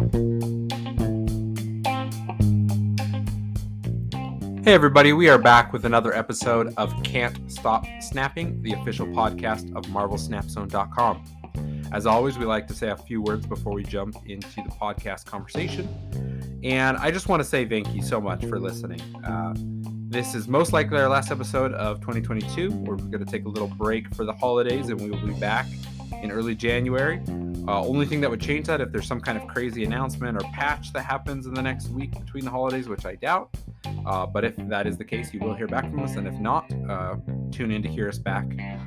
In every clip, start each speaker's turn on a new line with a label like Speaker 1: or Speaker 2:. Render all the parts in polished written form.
Speaker 1: Hey everybody, we are back with another episode of Can't Stop Snapping, the official podcast of MarvelSnapZone.com. As always, we like to say a few words before we jump into the podcast conversation. And I just want to say thank you so much for listening. This is most likely our last episode of 2022. We're going to take a little break for the holidays and we will be back in early January. Only thing that would change that if there's some kind of crazy announcement or patch that happens in the next week between the holidays, which I doubt. But if that is the case, you will hear back from us. And if not, tune in to hear us back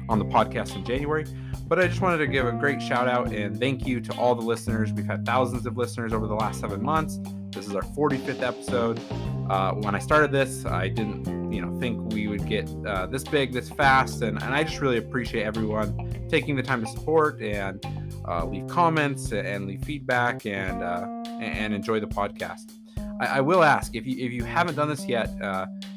Speaker 1: on the podcast in January. But I just wanted to give a great shout out and thank you to all the listeners. We've had thousands of listeners over the last 7 months. This is our 45th episode. When I started this, I didn't think we would get this big, this fast. And I just really appreciate everyone taking the time to support and leave comments and leave feedback and enjoy the podcast. I will ask, if you haven't done this yet,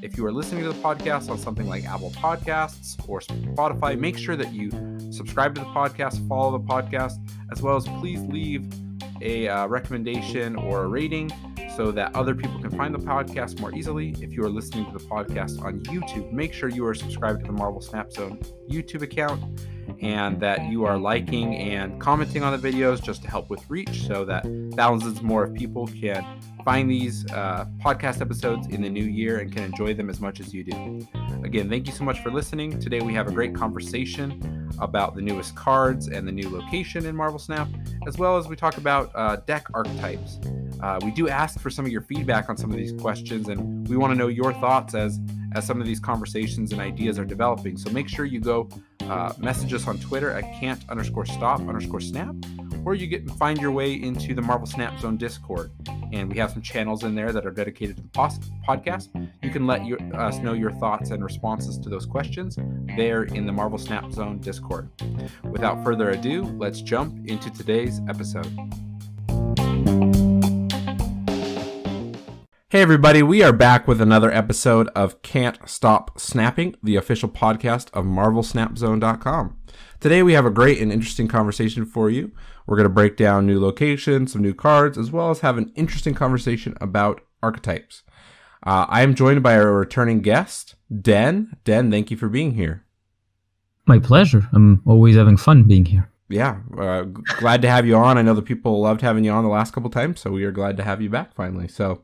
Speaker 1: if you are listening to the podcast on something like Apple Podcasts or Spotify, make sure that you subscribe to the podcast, follow the podcast, as well as please leave a recommendation or a rating so that other people can find the podcast more easily. If you are listening to the podcast on YouTube, make sure you are subscribed to the Marvel Snap Zone YouTube account and that you are liking and commenting on the videos just to help with reach so that thousands more of people can find these podcast episodes in the new year and can enjoy them as much as you do. Again, thank you so much for listening. Today we have a great conversation about the newest cards and the new location in Marvel Snap, as well as we talk about deck archetypes. We do ask for some of your feedback on some of these questions, and we want to know your thoughts as some of these conversations and ideas are developing. So make sure you go message us on Twitter at can't_stop_snap, or you find your way into the Marvel Snap Zone Discord. And we have some channels in there that are dedicated to the podcast. You can let us know your thoughts and responses to those questions there in the Marvel Snap Zone Discord. Without further ado, let's jump into today's episode. Hey everybody, we are back with another episode of Can't Stop Snapping, the official podcast of MarvelSnapZone.com. Today we have a great and interesting conversation for you. We're going to break down new locations, some new cards, as well as have an interesting conversation about archetypes. I am joined by our returning guest, Den. Den, thank you for being here.
Speaker 2: My pleasure. I'm always having fun being here.
Speaker 1: Yeah, glad to have you on. I know the people loved having you on the last couple times, so we are glad to have you back finally. So,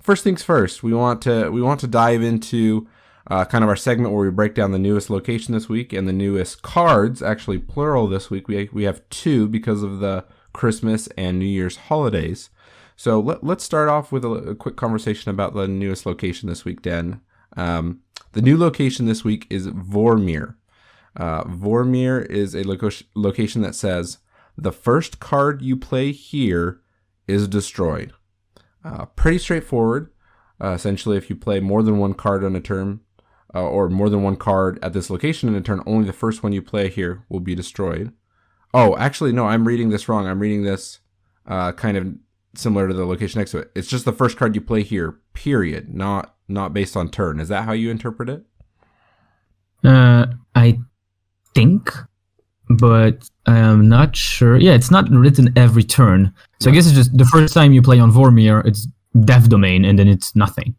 Speaker 1: first things first, we want to dive into kind of our segment where we break down the newest location this week and the newest cards, actually plural this week. We have two because of the Christmas and New Year's holidays. So let's start off with a quick conversation about the newest location this week, Den. The new location this week is Vormir. Vormir is a location that says, the first card you play here is destroyed. Pretty straightforward. Essentially, if you play more than one card on a turn, or more than one card at this location in a turn, only the first one you play here will be destroyed. Oh, actually, no, I'm reading this wrong. I'm reading this kind of similar to the location next to it. It's just the first card you play here, period, not based on turn. Is that how you interpret it?
Speaker 2: I think, but I'm not sure. Yeah, it's not written every turn. So I guess it's just the first time you play on Vormir, it's Death Domain, and then it's nothing.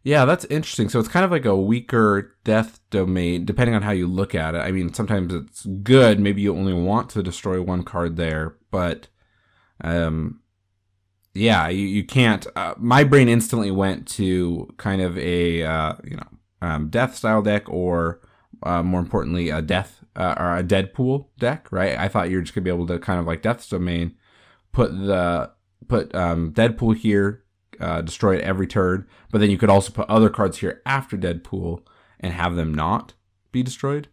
Speaker 1: Yeah, that's interesting. So it's kind of like a weaker Death Domain, depending on how you look at it. I mean, sometimes it's good. Maybe you only want to destroy one card there, but yeah, you can't. My brain instantly went to kind of a Death style deck, or more importantly, a Death or a Deadpool deck, right? I thought you were just gonna be able to kind of like Death's Domain, put Deadpool here, destroy it every turn, but then you could also put other cards here after Deadpool and have them not be destroyed,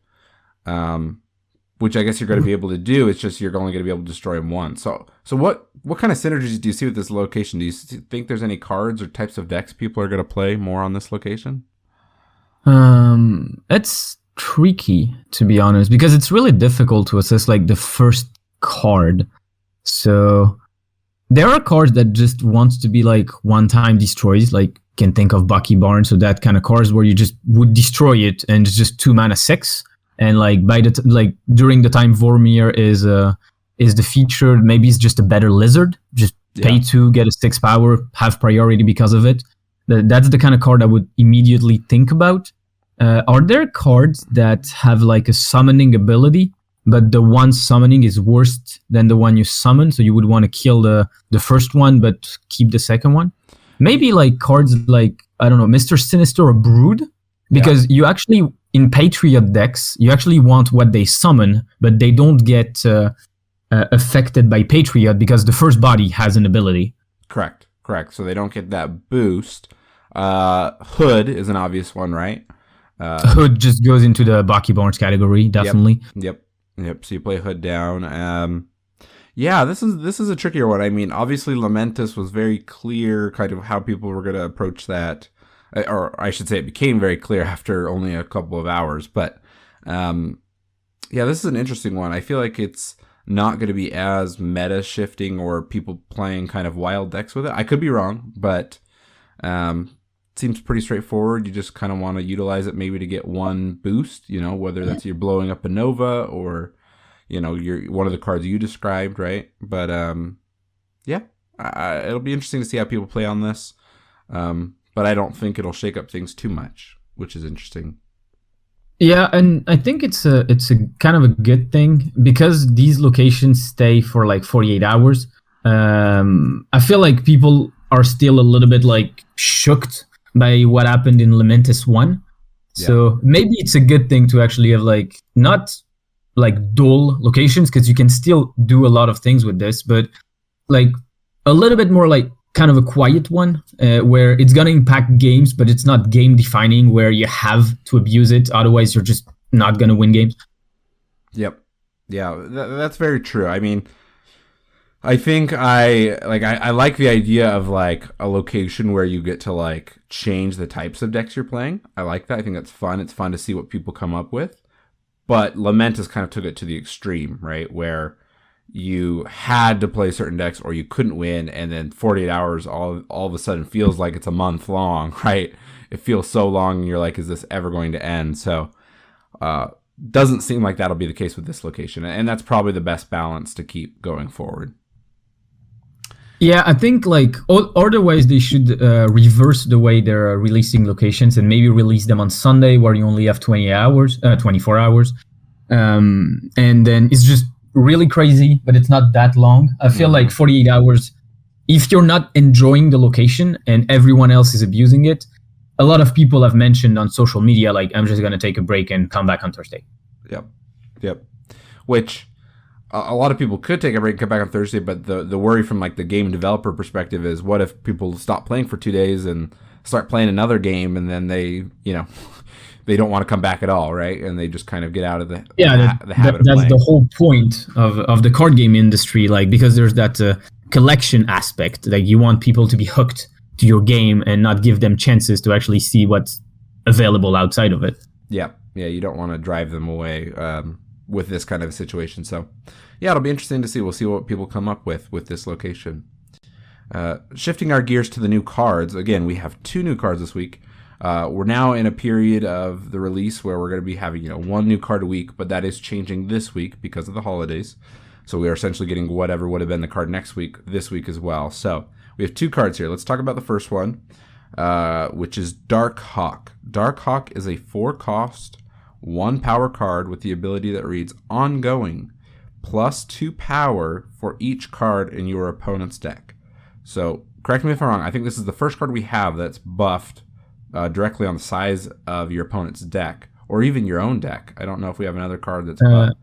Speaker 1: which I guess you're going to be able to do. It's just you're only going to be able to destroy them once. So what kind of synergies do you see with this location? Do you think there's any cards or types of decks people are going to play more on this location?
Speaker 2: It's tricky, to be honest, because it's really difficult to assess like the first card. So there are cards that just want to be like one-time destroys, like can think of Bucky Barnes, so that kind of cards where you just would destroy it and it's just 2 mana 6, and like during the time Vormir is is the feature. Maybe it's just a better lizard. Just pay 2, get a 6 power, have priority because of it. That's the kind of card I would immediately think about. Are there cards that have like a summoning ability, but the one summoning is worse than the one you summon, so you would want to kill the first one but keep the second one? Maybe like cards like, I don't know, Mr. Sinister or Brood, because you actually, in Patriot decks, you actually want what they summon, but they don't get affected by Patriot because the first body has an ability.
Speaker 1: Correct. So they don't get that boost. Hood is an obvious one, right?
Speaker 2: Hood just goes into the Baki Barnes category, definitely.
Speaker 1: Yep. So you play Hood down. Yeah, this is a trickier one. I mean, obviously Lamentis was very clear kind of how people were going to approach that. Or I should say it became very clear after only a couple of hours. But this is an interesting one. I feel like it's not going to be as meta shifting or people playing kind of wild decks with it. I could be wrong, but it seems pretty straightforward. You just kind of want to utilize it maybe to get one boost, whether that's you're blowing up a Nova or, you're one of the cards you described, right? But it'll be interesting to see how people play on this. But I don't think it'll shake up things too much, which is interesting.
Speaker 2: Yeah, and I think it's a kind of a good thing because these locations stay for like 48 hours. I feel like people are still a little bit like shocked by what happened in Lamentis 1. So maybe it's a good thing to actually have like not like dull locations because you can still do a lot of things with this, but like a little bit more like kind of a quiet one where it's going to impact games, but it's not game defining where you have to abuse it. Otherwise, you're just not going to win games.
Speaker 1: Yep. Yeah, that's very true. I mean, I think I like the idea of like a location where you get to like change the types of decks you're playing. I like that. I think that's fun. It's fun to see what people come up with. But Lamentis kind of took it to the extreme, right? Where you had to play certain decks or you couldn't win, and then 48 hours all of a sudden feels like it's a month long, right? It feels so long and you're like, is this ever going to end? So doesn't seem like that'll be the case with this location, and that's probably the best balance to keep going forward.
Speaker 2: Yeah, I think like otherwise they should reverse the way they're releasing locations and maybe release them on Sunday where you only have 24 hours. And then it's just really crazy, but it's not that long. I feel like 48 hours, if you're not enjoying the location and everyone else is abusing it, a lot of people have mentioned on social media, like, I'm just going to take a break and come back on Thursday.
Speaker 1: Yep. Which a lot of people could take a break and come back on Thursday, but the worry from like the game developer perspective is what if people stop playing for 2 days and start playing another game and then they, they don't want to come back at all, right? And they just kind of get out of the habit of playing.
Speaker 2: That's the whole point of the card game industry, like, because there's that collection aspect. Like, you want people to be hooked to your game and not give them chances to actually see what's available outside of it.
Speaker 1: Yeah, you don't want to drive them away with this kind of situation. So, yeah, it'll be interesting to see. We'll see what people come up with this location. Shifting our gears to the new cards. Again, we have 2 new cards this week. We're now in a period of the release where we're going to be having, 1 new card a week, but that is changing this week because of the holidays. So we are essentially getting whatever would have been the card next week, this week as well. So we have 2 cards here. Let's talk about the first one, which is Darkhawk. Darkhawk is a 4-cost, 1-power card with the ability that reads ongoing, plus 2 power for each card in your opponent's deck. So correct me if I'm wrong. I think this is the first card we have that's buffed directly on the size of your opponent's deck, or even your own deck. I don't know if we have another card that's buffed.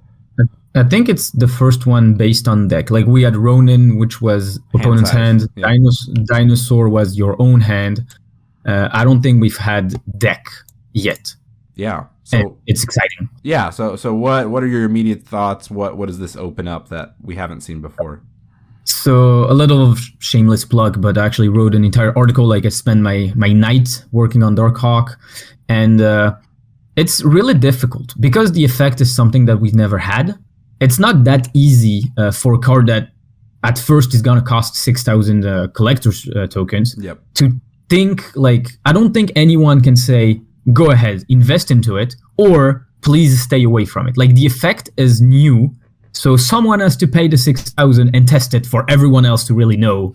Speaker 2: I think it's the first one based on deck. Like, we had Ronin, which was opponent's hand. Yeah. Dinosaur was your own hand. I don't think we've had deck yet.
Speaker 1: Yeah.
Speaker 2: So and it's exciting.
Speaker 1: Yeah. So what are your immediate thoughts? What does this open up that we haven't seen before?
Speaker 2: So a little shameless plug, but I actually wrote an entire article. Like, I spent my night working on Darkhawk, and it's really difficult because the effect is something that we've never had. It's not that easy for a card that at first is going to cost 6,000 collector's tokens.
Speaker 1: Yep.
Speaker 2: To think, like, I don't think anyone can say, go ahead, invest into it, or please stay away from it. Like, the effect is new, So someone has to pay the 6,000 and test it for everyone else to really know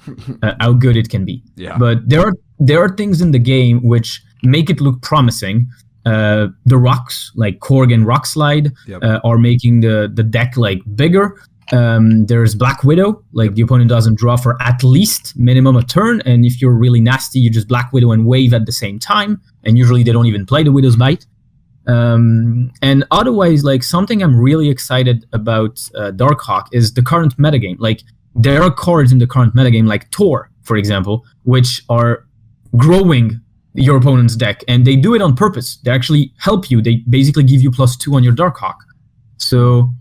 Speaker 2: how good it can be.
Speaker 1: Yeah.
Speaker 2: But there are things in the game which make it look promising. The rocks, like Korg and Rockslide, are making the deck like bigger. There's Black Widow, like the opponent doesn't draw for at least minimum a turn, and if you're really nasty, you just Black Widow and wave at the same time, and usually they don't even play the Widow's Bite. And otherwise, like something I'm really excited about Darkhawk is the current metagame. Like there are cards in the current metagame, like Tor, for example, which are growing your opponent's deck, and they do it on purpose. They actually help you. They basically give you +2 on your Darkhawk. So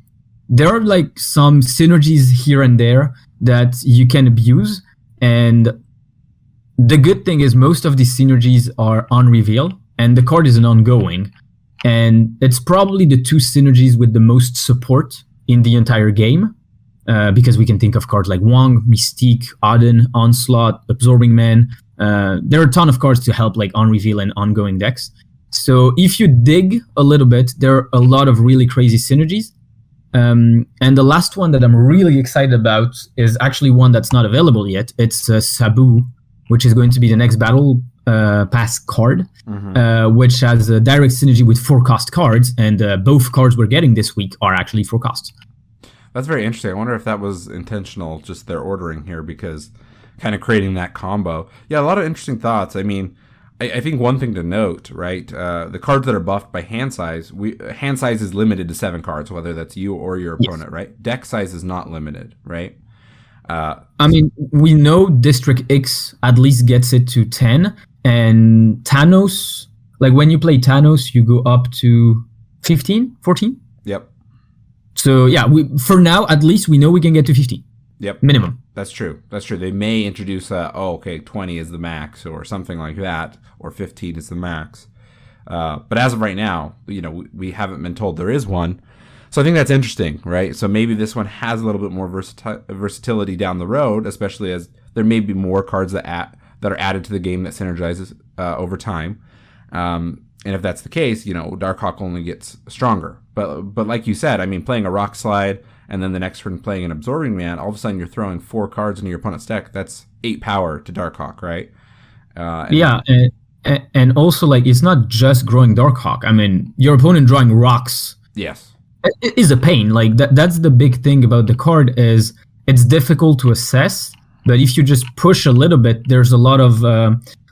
Speaker 2: there are like some synergies here and there that you can abuse, and the good thing is most of these synergies are on reveal, and the card is an ongoing. And it's probably the two synergies with the most support in the entire game, because we can think of cards like Wong, Mystique, Odin, Onslaught, Absorbing Man. There are a ton of cards to help like on reveal and ongoing decks. So if you dig a little bit, there are a lot of really crazy synergies. And the last one that I'm really excited about is actually one that's not available yet. It's Sabu, which is going to be the next battle pass card, which has a direct synergy with 4-cost cards, and both cards we're getting this week are actually 4 costs.
Speaker 1: That's very interesting. I wonder if that was intentional, just their ordering here, because kind of creating that combo. Yeah, a lot of interesting thoughts. I mean, I think one thing to note, right? The cards that are buffed by hand size, hand size is limited to 7 cards, whether that's you or your opponent, right? Deck size is not limited, right?
Speaker 2: I mean, we know District X at least gets it to 10, and Thanos, like when you play Thanos, you go up to 15, 14?
Speaker 1: Yep.
Speaker 2: So yeah, for now, at least we know we can get to 15.
Speaker 1: Yep.
Speaker 2: Minimum.
Speaker 1: That's true. That's true. They may introduce 20 is the max or something like that, or 15 is the max. But as of right now, we haven't been told there is one. So I think that's interesting, right? So maybe this one has a little bit more versatility down the road, especially as there may be more cards that are added to the game that synergizes over time. And if that's the case, Darkhawk only gets stronger. But like you said, I mean, playing a Rock Slide and then the next turn playing an Absorbing Man, all of a sudden you're throwing 4 cards into your opponent's deck. That's 8 power to Darkhawk, right?
Speaker 2: And also, like, it's not just growing Darkhawk. I mean, your opponent drawing rocks.
Speaker 1: Yes.
Speaker 2: It is a pain. Like that's the big thing about the card is it's difficult to assess. But if you just push a little bit, there's a lot of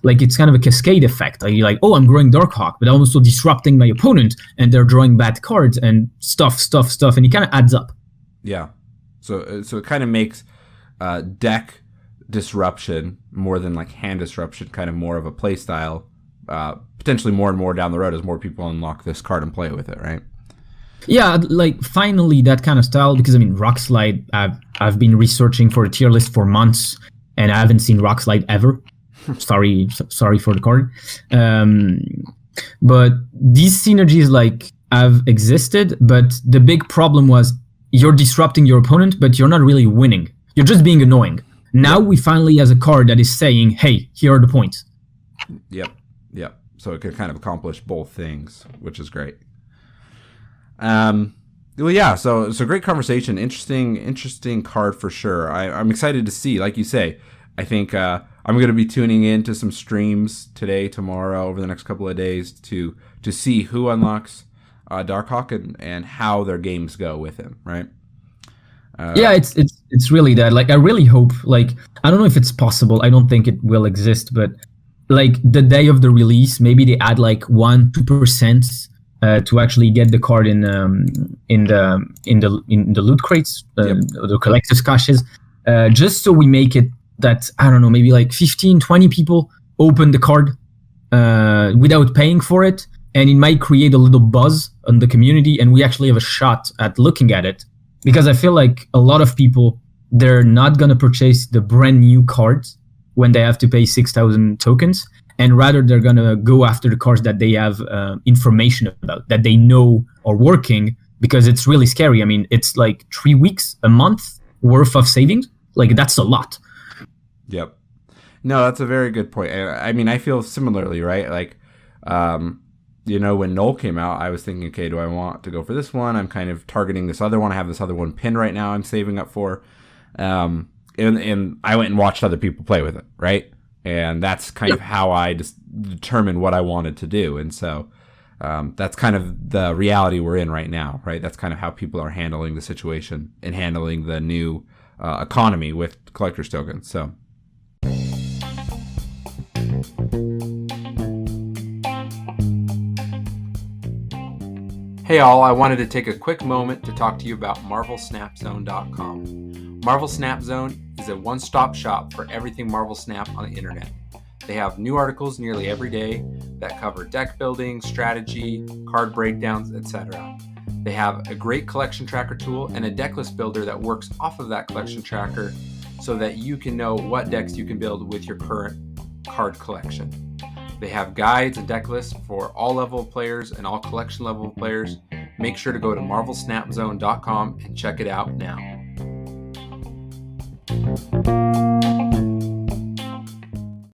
Speaker 2: it's kind of a cascade effect. Like you're like, oh, I'm growing Darkhawk, but I'm also disrupting my opponent, and they're drawing bad cards and stuff, and it kind of adds up.
Speaker 1: Yeah. So it kind of makes deck disruption more than like hand disruption kind of more of a play style, potentially more and more down the road as more people unlock this card and play with it, right?
Speaker 2: Yeah, like finally that kind of style, because I mean Rockslide, I've been researching for a tier list for months and I haven't seen Rockslide ever. sorry for the card. But these synergies like have existed, but the big problem was you're disrupting your opponent, but you're not really winning. You're just being annoying. Now we finally has a card that is saying, hey, here are the points.
Speaker 1: Yep. So it could kind of accomplish both things, which is great. Well, yeah, so great conversation. Interesting card for sure. I'm excited to see, like you say, I think I'm going to be tuning in to some streams today, tomorrow, over the next couple of days to see who unlocks Darkhawk and how their games go with him, right?
Speaker 2: Yeah, it's really that. Like, I really hope, like, I don't know if it's possible. I don't think it will exist, but like the day of the release, maybe they add like 1-2%. To actually get the card in the loot crates, the collector's caches, just so we make it that, I don't know, maybe like 15-20 people open the card without paying for it, and it might create a little buzz on the community, and we actually have a shot at looking at it, because I feel like a lot of people, they're not gonna purchase the brand new cards when they have to pay 6,000 tokens. And rather, they're going to go after the cards that they have information about, that they know are working, because it's really scary. I mean, it's like 3 weeks, a month worth of savings. Like, that's a lot.
Speaker 1: Yep. No, that's a very good point. I mean, I feel similarly, right? Like, when Null came out, I was thinking, okay, do I want to go for this one? I'm kind of targeting this other one. I have this other one pinned right now I'm saving up for. And I went and watched other people play with it, right? And that's kind of how I just determined what I wanted to do. And so that's kind of the reality we're in right now, right? That's kind of how people are handling the situation and handling the new economy with collector's tokens. So. Hey all, I wanted to take a quick moment to talk to you about MarvelSnapZone.com. Marvel Snap Zone is a one-stop shop for everything Marvel Snap on the internet. They have new articles nearly every day that cover deck building, strategy, card breakdowns, etc. They have a great collection tracker tool and a deck list builder that works off of that collection tracker so that you can know what decks you can build with your current card collection. They have guides and deck lists for all level of players and all collection level of players. Make sure to go to MarvelSnapZone.com and check it out now.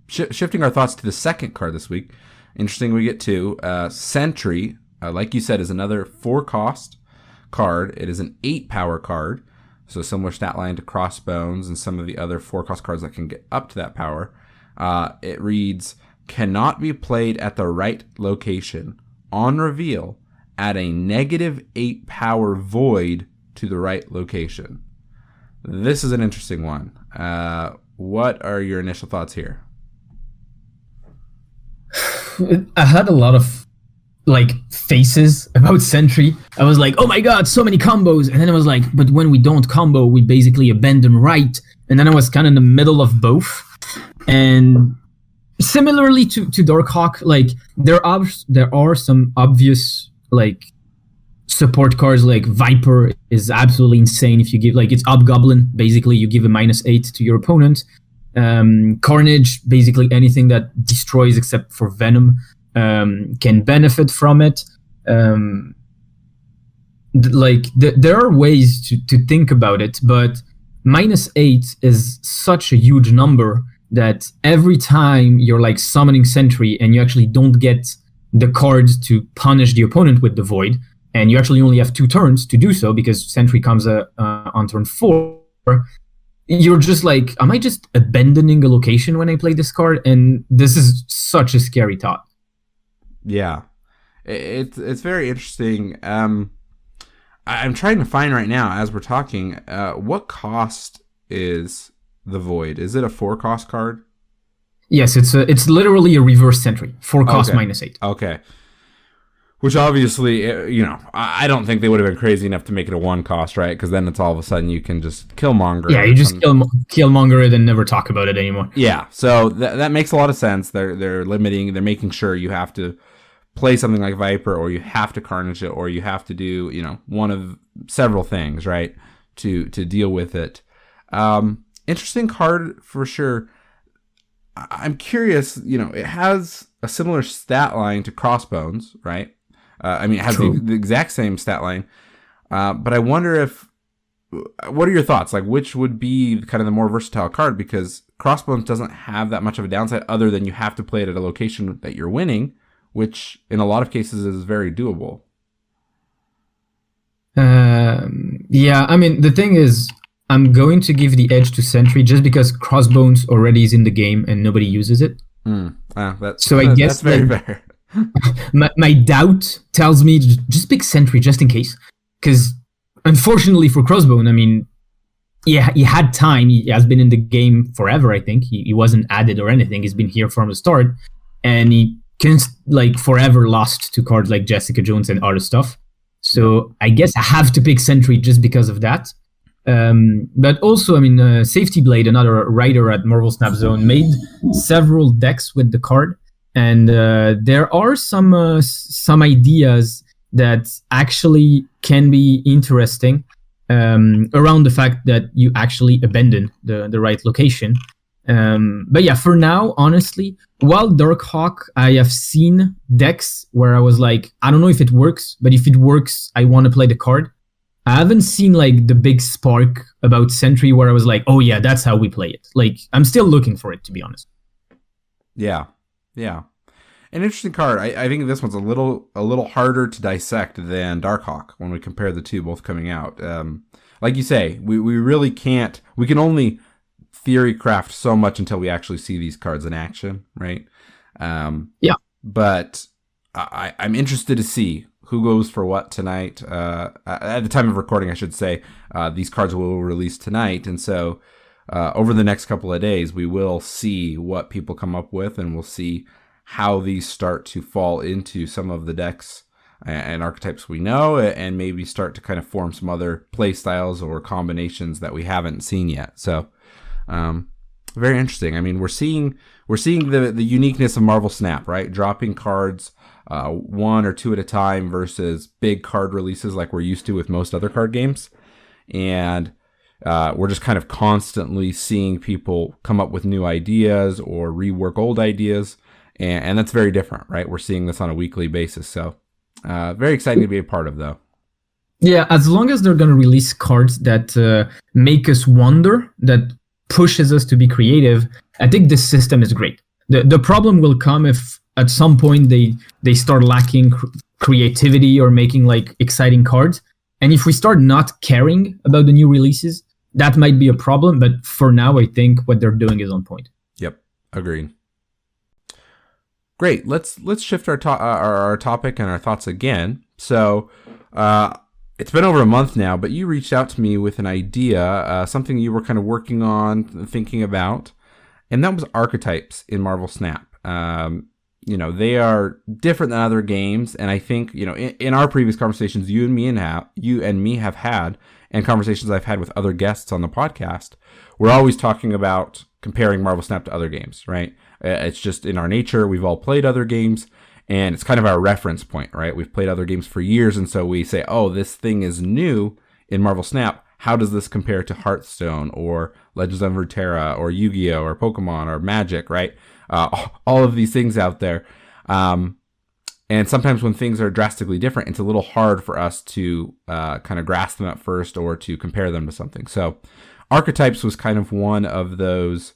Speaker 1: Shifting our thoughts to the second card this week. Interesting, we get to Sentry. Like you said, is another 4-cost card. It is an 8-power card, so similar stat line to Crossbones and some of the other 4-cost cards that can get up to that power. It reads, cannot be played at the right location on reveal at a -8 power void to the right location. This is an interesting one. What are your initial thoughts here?
Speaker 2: I had a lot of faces about Sentry. I was like, oh my god, so many combos. And then I was like, but when we don't combo, we basically abandon right. And then I was kind of in the middle of both. And similarly to Darkhawk, there are some obvious support cards. Like Viper is absolutely insane. If you give it's Hobgoblin, basically you give a -8 to your opponent. Carnage, basically anything that destroys except for Venom can benefit from it. There are ways to think about it, but -8 is such a huge number that every time you're summoning Sentry and you actually don't get the cards to punish the opponent with the Void, and you actually only have 2 turns to do so because Sentry comes on turn 4, you're just am I just abandoning a location when I play this card? And this is such a scary thought.
Speaker 1: Yeah, it's very interesting. I'm trying to find right now as we're talking, what cost is the Void? Is it a 4-cost card?
Speaker 2: Yes, it's literally a reverse Sentry. 4 cost -8.
Speaker 1: Okay. Which obviously, I don't think they would have been crazy enough to make it a 1-cost, right? Because then it's all of a sudden you can just Killmonger.
Speaker 2: Yeah, you just Killmonger it and never talk about it anymore.
Speaker 1: Yeah, so that makes a lot of sense. They're making sure you have to play something like Viper, or you have to Carnage it, or you have to do one of several things, right, to deal with it. Interesting card for sure. I'm curious, it has a similar stat line to Crossbones, right? It has the exact same stat line. But I wonder what are your thoughts? Which would be kind of the more versatile card? Because Crossbones doesn't have that much of a downside other than you have to play it at a location that you're winning, which in a lot of cases is very doable.
Speaker 2: Yeah, the thing is, I'm going to give the edge to Sentry just because Crossbones already is in the game and nobody uses it.
Speaker 1: So I guess that's very fair.
Speaker 2: my doubt tells me just pick Sentry just in case. Because unfortunately for Crossbone, yeah, he had time. He has been in the game forever, I think. He wasn't added or anything. He's been here from the start. And he can forever lost to cards like Jessica Jones and other stuff. So I guess I have to pick Sentry just because of that. But also, Safety Blade, another writer at Marvel Snap Zone, made several decks with the card, and there are some ideas that actually can be interesting around the fact that you actually abandon the right location. But yeah, for now, honestly, while Darkhawk, I have seen decks where I was like, I don't know if it works, but if it works, I want to play the card. I haven't seen the big spark about Sentry where I was like, oh yeah, that's how we play it. I'm still looking for it, to be honest.
Speaker 1: Yeah. An interesting card. I think this one's a little harder to dissect than Darkhawk when we compare the two both coming out. Like you say, we really can't. We can only theory craft so much until we actually see these cards in action, right?
Speaker 2: Yeah.
Speaker 1: But I'm interested to see who goes for what tonight. At the time of recording, I should say, these cards will release tonight, and so over the next couple of days, we will see what people come up with, and we'll see how these start to fall into some of the decks and archetypes we know, and maybe start to kind of form some other play styles or combinations that we haven't seen yet. So, very interesting. I mean, we're seeing the uniqueness of Marvel Snap, right? Dropping cards one or two at a time versus big card releases like we're used to with most other card games, and we're just kind of constantly seeing people come up with new ideas or rework old ideas. And that's very different, right? We're seeing this on a weekly basis. So very exciting to be a part of, though.
Speaker 2: Yeah, as long as they're going to release cards that make us wonder, that pushes us to be creative, I think this system is great. The problem will come if at some point they start lacking creativity or making like exciting cards. And if we start not caring about the new releases, that might be a problem. But for now, I think what they're doing is on point.
Speaker 1: Yep, agreed. Great. Let's shift our topic and our thoughts again. So it's been over a month now, but you reached out to me with an idea, something you were kind of working on, thinking about, and that was archetypes in Marvel Snap. They are different than other games, and I think in our previous conversations, you and me have had, and conversations I've had with other guests on the podcast, we're always talking about comparing Marvel Snap to other games, right? It's just in our nature. We've all played other games, and it's kind of our reference point, right? We've played other games for years, and so we say, oh, this thing is new in Marvel Snap. How does this compare to Hearthstone or Legends of Runeterra or Yu-Gi-Oh! Or Pokemon or Magic, right? All of these things out there. And sometimes when things are drastically different, it's a little hard for us to kind of grasp them at first or to compare them to something. So archetypes was kind of one of those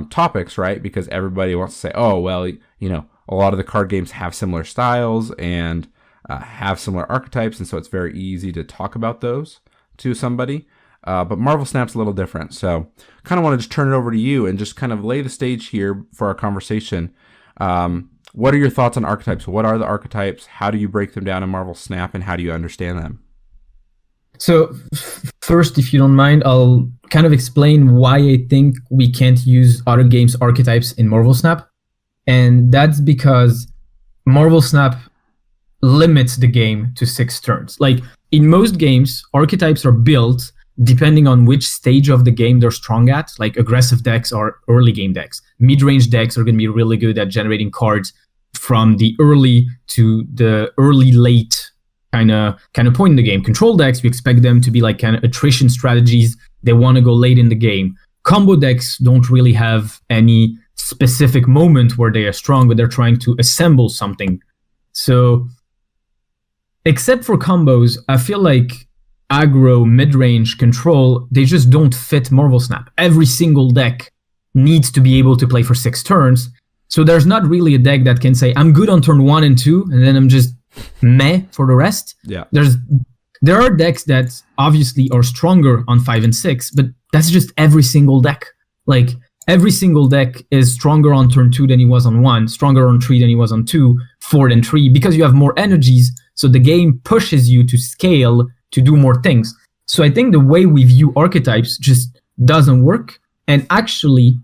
Speaker 1: topics, right? Because everybody wants to say, oh, well, a lot of the card games have similar styles and have similar archetypes, and so it's very easy to talk about those to somebody. But Marvel Snap's a little different. So kind of want to just turn it over to you and just kind of lay the stage here for our conversation. What are your thoughts on archetypes? What are the archetypes? How do you break them down in Marvel Snap, and how do you understand them?
Speaker 2: So first, if you don't mind, I'll kind of explain why I think we can't use other games' archetypes in Marvel Snap. And that's because Marvel Snap limits the game to 6 turns. Like in most games, archetypes are built depending on which stage of the game they're strong at. Like aggressive decks are early game decks. Mid-range decks are going to be really good at generating cards from the early to the early-late kind of point in the game. Control decks, we expect them to be like kind of attrition strategies. They want to go late in the game. Combo decks don't really have any specific moment where they are strong, but they're trying to assemble something. So except for combos, I feel like aggro, mid-range, control, they just don't fit Marvel Snap. Every single deck needs to be able to play for 6 turns. So there's not really a deck that can say, I'm good on turn 1 and 2, and then I'm just meh for the rest.
Speaker 1: Yeah.
Speaker 2: There are decks that obviously are stronger on 5 and 6, but that's just every single deck. Like every single deck is stronger on turn 2 than he was on 1, stronger on 3 than he was on 2, 4 than 3, because you have more energies. So the game pushes you to scale to do more things. So I think the way we view archetypes just doesn't work. And actually,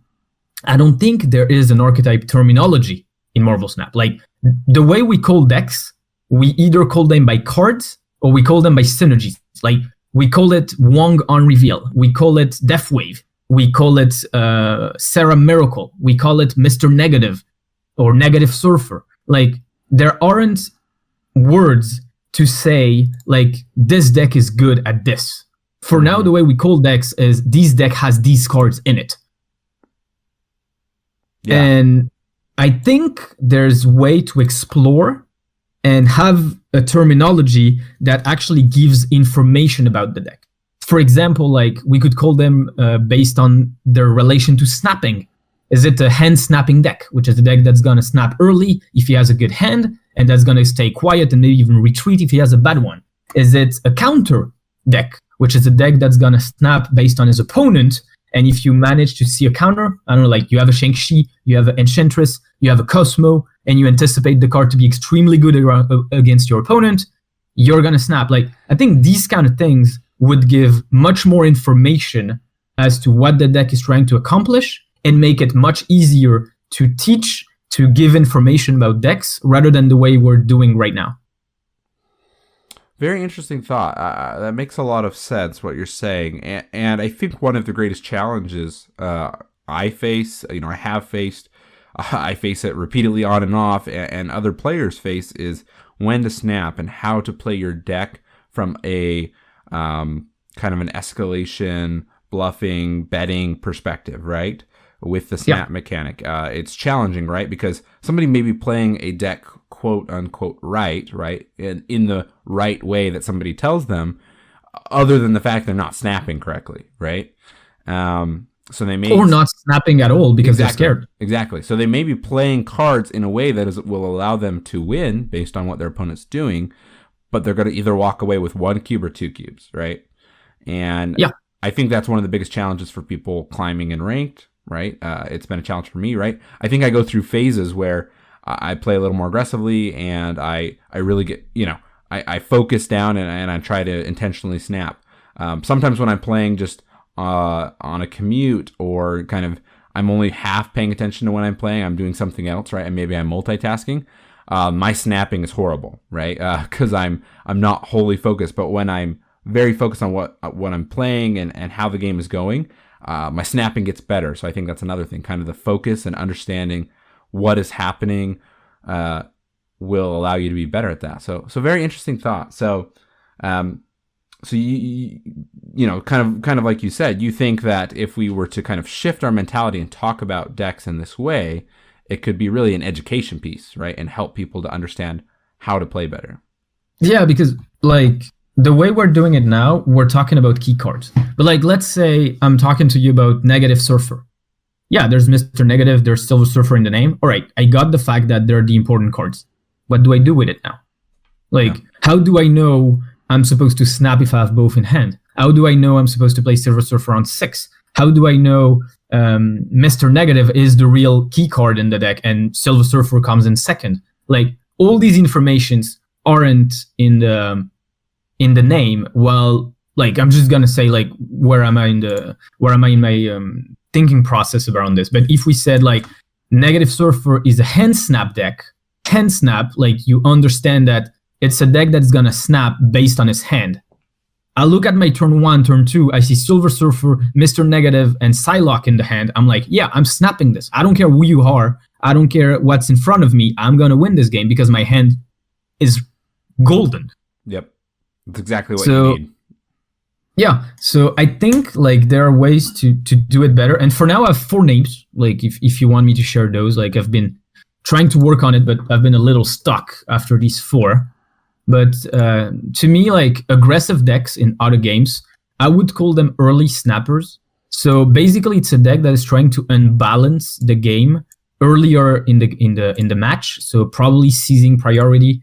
Speaker 2: I don't think there is an archetype terminology in Marvel Snap. Like the way we call decks, we either call them by cards or we call them by synergies. Like we call it Wong on reveal. We call it Death Wave. We call it Sarah Miracle. We call it Mr. Negative or Negative Surfer. Like there aren't words to say like this deck is good at this. For now, the way we call decks is this deck has these cards in it. Yeah. And I think there's way to explore and have a terminology that actually gives information about the deck. For example, like we could call them based on their relation to snapping. Is it a hand snapping deck, which is a deck that's going to snap early if he has a good hand, and that's going to stay quiet and maybe even retreat if he has a bad one? Is it a counter deck, which is a deck that's going to snap based on his opponent, and if you manage to see a counter, I don't know, like you have a Shang-Chi, you have an Enchantress, you have a Cosmo, and you anticipate the card to be extremely good against your opponent, you're going to snap. Like, I think these kind of things would give much more information as to what the deck is trying to accomplish and make it much easier to teach, to give information about decks rather than the way we're doing right now.
Speaker 1: Very interesting thought. That makes a lot of sense, what you're saying. And I think one of the greatest challenges I face, I face it repeatedly on and off, and other players face, is when to snap and how to play your deck from a kind of an escalation, bluffing, betting perspective, right? With the snap mechanic. It's challenging, right? Because somebody may be playing a deck quote unquote right, in the right way that somebody tells them, other than the fact they're not snapping correctly, right? So they may,
Speaker 2: or not snapping at all because they're scared.
Speaker 1: Exactly. So they may be playing cards in a way that will allow them to win based on what their opponent's doing, but they're going to either walk away with 1 cube or 2 cubes, right? And I think that's one of the biggest challenges for people climbing in ranked, right? It's been a challenge for me, right? I think I go through phases where I play a little more aggressively, and I really get, I focus down and I try to intentionally snap. Sometimes when I'm playing just on a commute, or kind of I'm only half paying attention to when I'm playing, I'm doing something else, right? And maybe I'm multitasking. My snapping is horrible, right? Because I'm not wholly focused. But when I'm very focused on what I'm playing and how the game is going, my snapping gets better. So I think that's another thing, kind of the focus and understanding what is happening will allow you to be better at that. So very interesting thought. So you kind of like you said, you think that if we were to kind of shift our mentality and talk about decks in this way, it could be really an education piece, right? And help people to understand how to play better. Yeah,
Speaker 2: because like the way we're doing it now, we're talking about key cards. But like, let's say I'm talking to you about Negative Surfer. Yeah, there's Mr. Negative, there's Silver Surfer in the name. All right, I got the fact that they're the important cards. What do I do with it now? Like, how do I know I'm supposed to snap if I have both in hand? How do I know I'm supposed to play Silver Surfer on 6? How do I know Mr. Negative is the real key card in the deck and Silver Surfer comes in second? Like, all these informations aren't in the name. Well, like, I'm just gonna say, like, where am I in my thinking process around this? But if we said like Negative Surfer is a hand snap deck, hand snap, like, you understand that it's a deck that's gonna snap based on his hand. I look at my turn 1, turn 2, I see Silver Surfer, Mr. Negative, and Psylocke in the hand. I'm like, yeah, I'm snapping this. I don't care who you are. I don't care what's in front of me. I'm gonna win this game because my hand is golden.
Speaker 1: Yep, that's exactly what you need.
Speaker 2: Yeah, so I think like there are ways to do it better. And for now, I have 4 names. Like, if you want me to share those, like, I've been trying to work on it, but I've been a little stuck after these 4. But to me, like, aggressive decks in other games, I would call them early snappers. So basically, it's a deck that is trying to unbalance the game earlier in the match. So probably seizing priority,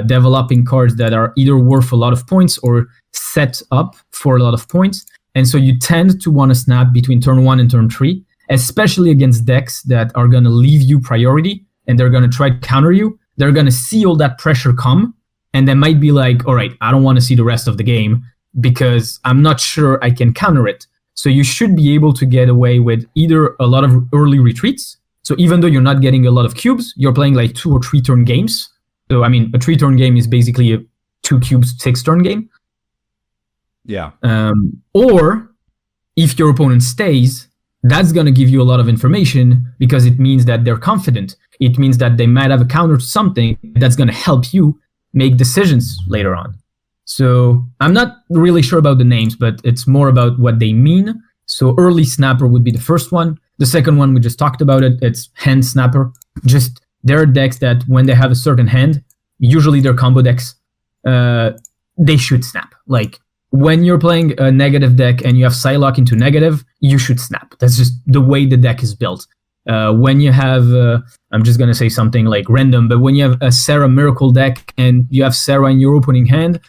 Speaker 2: developing cards that are either worth a lot of points or set up for a lot of points. And so you tend to want to snap between turn 1 and turn 3, especially against decks that are going to leave you priority and they're going to try to counter you. They're going to see all that pressure come. And they might be like, all right, I don't want to see the rest of the game because I'm not sure I can counter it. So you should be able to get away with either a lot of early retreats. So even though you're not getting a lot of cubes, you're playing like 2 or 3 turn games. So, I mean, a 3 turn game is basically a 2 cubes, 6 turn game.
Speaker 1: Yeah.
Speaker 2: Or if your opponent stays, that's going to give you a lot of information because it means that they're confident. It means that they might have a counter to something that's going to help you make decisions later on. So I'm not really sure about the names, but it's more about what they mean. So early snapper would be the first one. The second one, we just talked about it. It's hand snapper. Just there are decks that when they have a certain hand, usually they're combo decks, they should snap. Like when you're playing a negative deck and you have Psylocke into negative, you should snap. That's just the way the deck is built. When you have, I'm just going to say something like random, but when you have a Sarah Miracle deck and you have Sarah in your opening hand,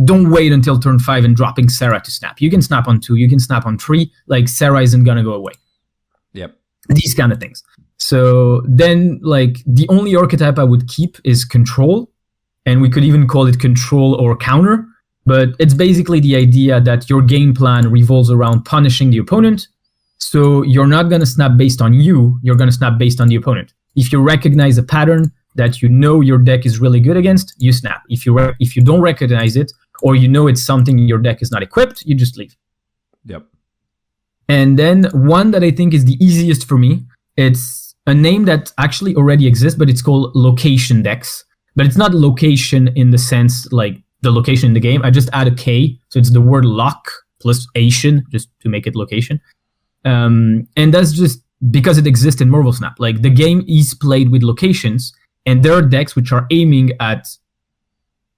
Speaker 2: don't wait until turn 5 and dropping Sarah to snap. You can snap on 2, you can snap on 3, like Sarah isn't going to go away.
Speaker 1: Yep.
Speaker 2: These kind of things. So then, like, the only archetype I would keep is control, and we could even call it control or counter, but it's basically the idea that your game plan revolves around punishing the opponent. So you're not going to snap based on you, you're going to snap based on the opponent. If you recognize a pattern that you know your deck is really good against, you snap. If you don't recognize it, or you know it's something your deck is not equipped, you just leave.
Speaker 1: Yep.
Speaker 2: And then one that I think is the easiest for me, it's a name that actually already exists, but it's called location decks. But it's not location in the sense like the location in the game. I just add a K, so it's the word lock plus Asian, just to make it location. And that's just because it exists in Marvel Snap. Like, the game is played with locations, and there are decks which are aiming at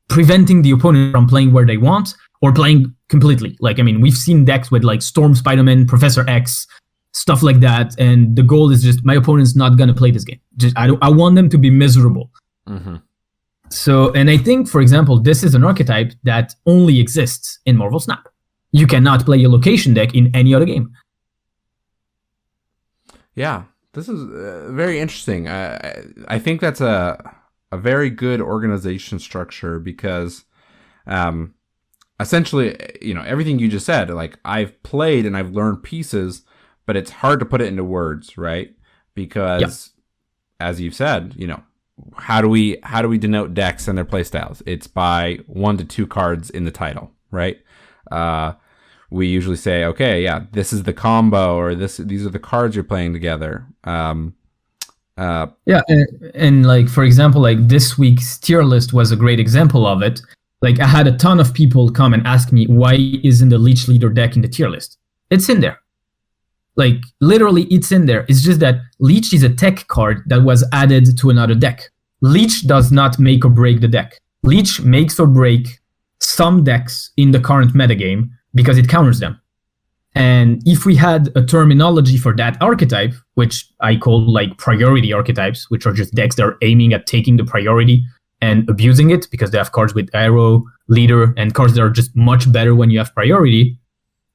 Speaker 2: preventing the opponent from playing where they want or playing completely. Like, I mean, we've seen decks with like Storm, Spider-Man, Professor X, stuff like that, and the goal is just my opponent's not gonna play this game. Just I want them to be miserable.
Speaker 1: Mm-hmm.
Speaker 2: So, and I think, for example, this is an archetype that only exists in Marvel Snap. You cannot play a location deck in any other game.
Speaker 1: Yeah, this is very interesting. I think that's a very good organization structure because essentially, you know, everything you just said, like, I've played and I've learned pieces, but it's hard to put it into words, right? Because as you've said, you know, how do we denote decks and their playstyles? It's by 1 to 2 cards in the title, right? We usually say, okay, yeah, this is the combo, or these are the cards you're playing together. And
Speaker 2: like, for example, like this week's tier list was a great example of it. Like, I had a ton of people come and ask me, why isn't the Leech Leader deck in the tier list? It's in there. Like, literally, it's in there. It's just that Leech is a tech card that was added to another deck. Leech does not make or break the deck. Leech makes or break some decks in the current metagame because it counters them. And if we had a terminology for that archetype, which I call like priority archetypes, which are just decks that are aiming at taking the priority and abusing it because they have cards with arrow, leader, and cards that are just much better when you have priority,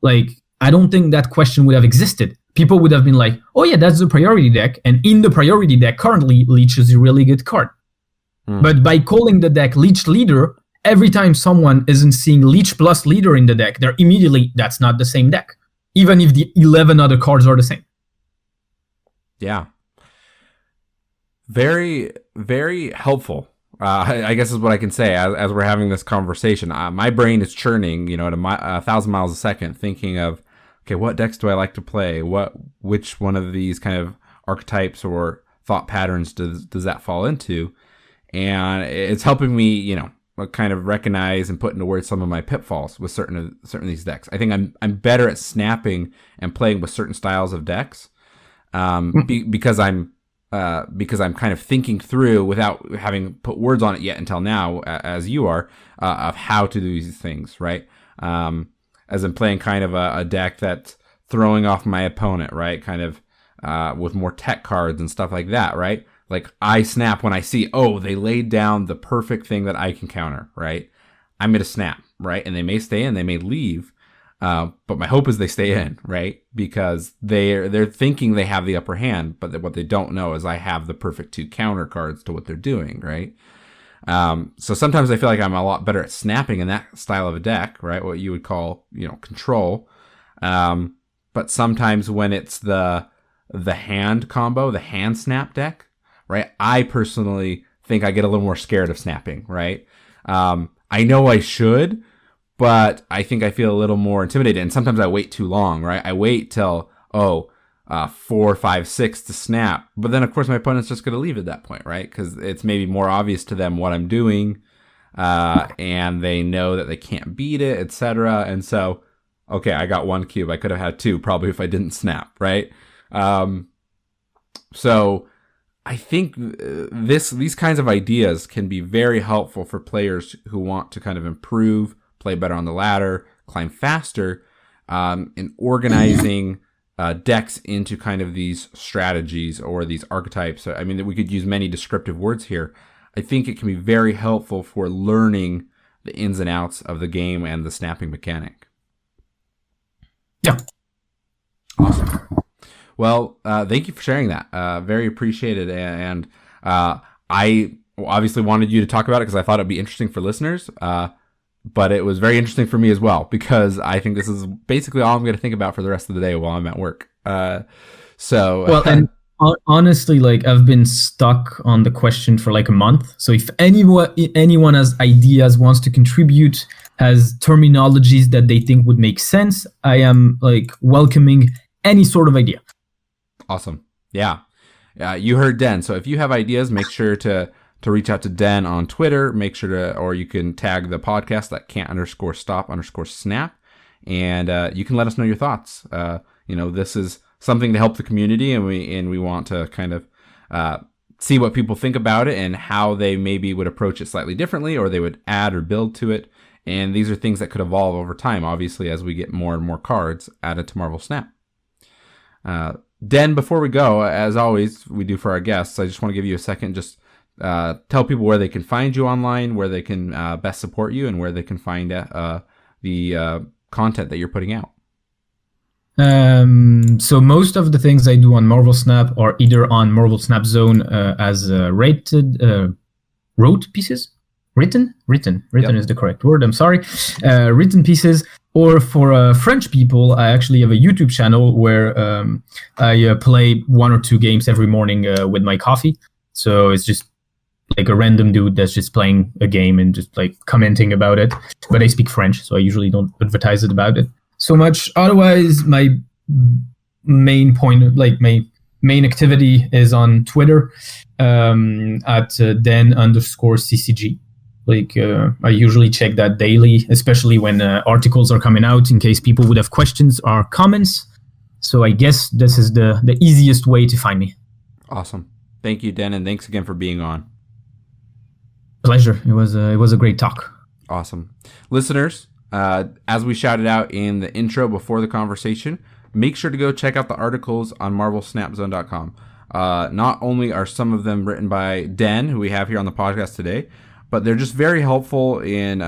Speaker 2: like, I don't think that question would have existed. People would have been like, oh yeah, that's the priority deck. And in the priority deck, currently, Leech is a really good card. But by calling the deck Leech Leader, every time someone isn't seeing Leech plus Leader in the deck, they're immediately, that's not the same deck. Even if the 11 other cards are the same.
Speaker 1: Yeah. Very, very helpful. I guess is what I can say as we're having this conversation. My brain is churning, you know, at 1,000 miles a second, thinking of, okay, what decks do I like to play? Which one of these kind of archetypes or thought patterns does that fall into? And it's helping me, you know, kind of recognize and put into words some of my pitfalls with certain of these decks. I think I'm better at snapping and playing with certain styles of decks because I'm kind of thinking through without having put words on it yet until now, as you are, of how to do these things, right? As I'm playing kind of a deck that's throwing off my opponent, right? Kind of with more tech cards and stuff like that, right? Like, I snap when I see, oh, they laid down the perfect thing that I can counter, right? I'm going to snap, right? And they may stay in, they may leave, but my hope is they stay in, right? Because they're thinking they have the upper hand, but what they don't know is I have the perfect 2 counter cards to what they're doing, right? So sometimes I feel like I'm a lot better at snapping in that style of a deck, right? What you would call, you know, control. But sometimes when it's the hand combo, the hand snap deck, right? I personally think I get a little more scared of snapping, right? I know I should, but I think I feel a little more intimidated. And sometimes I wait too long, right? I wait till, 4, 5, 6 to snap. But then, of course, my opponent's just going to leave at that point, right? Because it's maybe more obvious to them what I'm doing, and they know that they can't beat it, etc. And so, okay, I got 1 cube. I could have had 2 probably if I didn't snap, right? So I think these kinds of ideas can be very helpful for players who want to kind of improve, play better on the ladder, climb faster, in organizing decks into kind of these strategies or these archetypes. I mean, we could use many descriptive words here. I think it can be very helpful for learning the ins and outs of the game and the snapping mechanic.
Speaker 2: Yeah.
Speaker 1: Awesome. Well, thank you for sharing that. Very appreciated. And I obviously wanted you to talk about it because I thought it'd be interesting for listeners. But it was very interesting for me as well, because I think this is basically all I'm going to think about for the rest of the day while I'm at work.
Speaker 2: And honestly, like, I've been stuck on the question for like a month. So if anyone has ideas, wants to contribute, has terminologies that they think would make sense, I am like welcoming any sort of idea.
Speaker 1: Awesome. Yeah. You heard Den. So if you have ideas, make sure to reach out to Den on Twitter. Make sure to, or you can tag the podcast at can't_stop_snap, and you can let us know your thoughts. This is something to help the community, and we want to kind of see what people think about it and how they maybe would approach it slightly differently, or they would add or build to it. And these are things that could evolve over time, obviously, as we get more and more cards added to Marvel Snap. Den, before we go, as always, we do for our guests, I just want to give you a second, just tell people where they can find you online, where they can best support you, and where they can find the content that you're putting out.
Speaker 2: So most of the things I do on Marvel Snap are either on Marvel Snap Zone as wrote pieces. Written yep. Is the correct word. I'm sorry. Written pieces. Or for French people, I actually have a YouTube channel where I play 1 or 2 games every morning with my coffee. So it's just like a random dude that's just playing a game and just like commenting about it. But I speak French, so I usually don't advertise it about it so much. Otherwise, my main activity is on Twitter at den_CCG. Like I usually check that daily, especially when articles are coming out, in case people would have questions or comments. So I guess this is the easiest way to find me.
Speaker 1: Awesome. Thank you, Den, and thanks again for being on.
Speaker 2: Pleasure. It was a great talk.
Speaker 1: Awesome. Listeners, as we shouted out in the intro before the conversation, make sure to go check out the articles on marvelsnapzone.com. Not only are some of them written by Den, who we have here on the podcast today, but they're just very helpful in,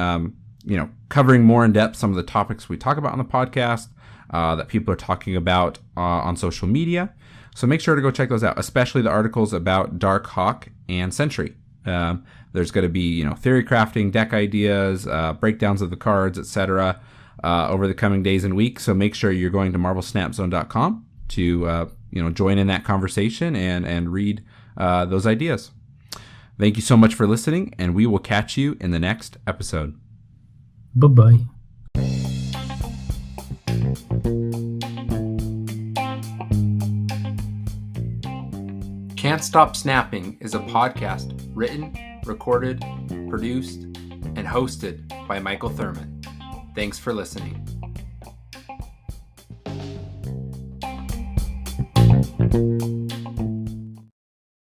Speaker 1: covering more in depth some of the topics we talk about on the podcast, that people are talking about on social media. So make sure to go check those out, especially the articles about Darkhawk and Sentry. There's going to be, theory crafting, deck ideas, breakdowns of the cards, etc. Over the coming days and weeks. So make sure you're going to marvelsnapzone.com to, join in that conversation and read those ideas. Thank you so much for listening, and we will catch you in the next episode.
Speaker 2: Bye-bye.
Speaker 1: Can't Stop Snapping is a podcast written, recorded, produced, and hosted by Michael Thurman. Thanks for listening.